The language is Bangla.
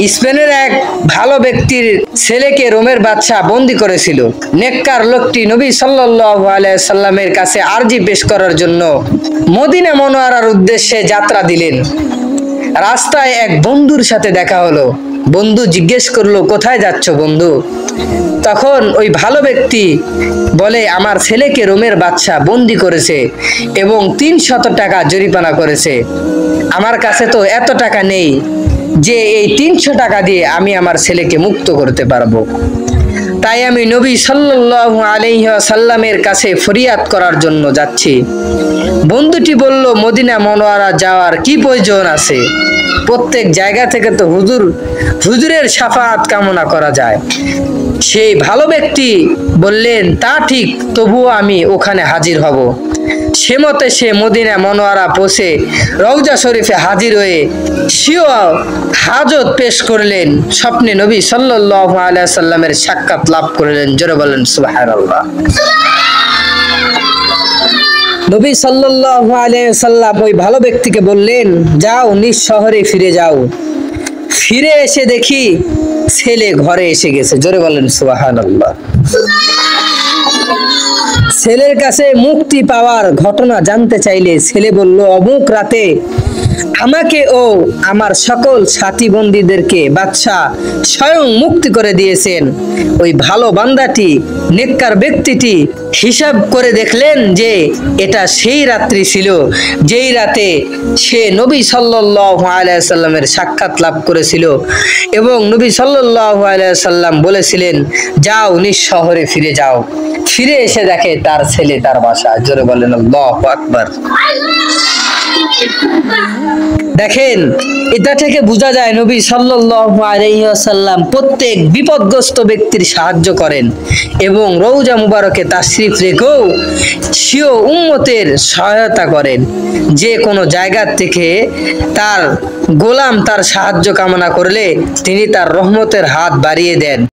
স্পেনের এক ভালো ব্যক্তির ছেলেকে রোমের বাদশা বন্দী করেছিল। নেককার লোকটি নবী সাল্লাল্লাহু আলাইহি সাল্লামের কাছে আরজি পেশ করার জন্য মদিনা মুনাওয়ারার উদ্দেশ্যে যাত্রা দিলেন। রাস্তায় এক বন্ধুর সাথে দেখা হলো। বন্ধু জিজ্ঞেস করলো, কোথায় যাচ্ছ বন্ধু? তখন ওই ভালো ব্যক্তি বলে, আমার ছেলেকে রোমের বাদশা বন্দী করেছে এবং 300 টাকা জরিমানা করেছে। আমার কাছে তো এত টাকা নেই যে এই 300 টাকা দিয়ে আমি আমার ছেলেকে মুক্ত করতে পারবো। তাই আমি নবী সাল্লাল্লাহু আলাইহি ওয়াসাল্লামের কাছে ফরিয়াদ করার জন্য যাচ্ছি। বন্ধুটি বলল, মদিনা মুনাওয়ারা যাওয়ার কি প্রয়োজন আছে? প্রত্যেক জায়গা থেকে তো হুজুরের শাফাআত কামনা করা যায়। সেই ভালো ব্যক্তি বললেন, তা ঠিক, তবুও আমি ওখানে হাজির হব। সে মতে সে মদিনা মুনাওয়ারা পৌঁছে রওজা শরীফে হাজির হয়ে সেও হাজত পেশ করলেন। স্বপ্নে নবী সাল্লাল্লাহু আলাইহি সাল্লামের সাক্ষাৎ লাভ করলেন। জোরে বলেন সুবহানাল্লাহ। নবী সাল্লাল্লাহু আলাইহি সাল্লাম ওই ভালো ব্যক্তিকে বললেন, যাও নিজ শহরে ফিরে যাও। ফিরে এসে দেখি ছেলে ঘরে এসে গেছে। জোরে বলেন সুবহানাল্লাহ। ছেলের কাছে মুক্তি পাওয়ার ঘটনা জানতে চাইলে ছেলে বলল, অমুক রাতে আমাকে ও আমার সকল সাথী বন্দীদেরকে বাদশা স্বয়ং মুক্তি করে দিয়েছেন। ওই ভালো বান্দাটি, নেককার ব্যক্তিটি হিসাব করে দেখলেন যে এটা সেই রাত্রি ছিল যেই রাতে সে নবী সাল্লাল্লাহু আলাইহি সাল্লামের সাক্ষাৎ লাভ করেছিল এবং নবী সাল্লাল্লাহু আলাইহি সাল্লাম বলেছিলেন, যাও নিজ শহরে ফিরে যাও। ফিরে এসে দেখে তার ছেলে তার বাসায়। জোরে বলেন আল্লাহু আকবার। দেখেন, এটা থেকে বোঝা যায় নবী সাল্লাল্লাহু আলাইহি ওয়াসাল্লাম প্রত্যেক বিপদগ্রস্ত ব্যক্তির সাহায্য করেন এবং রওজা মুবারকে তাশরিফ রেখেও সেও উম্মতের সহায়তা করেন। যে কোনো জায়গা থেকে তার গোলাম তার সাহায্য কামনা করলে তিনি তার রহমতের হাত বাড়িয়ে দেন।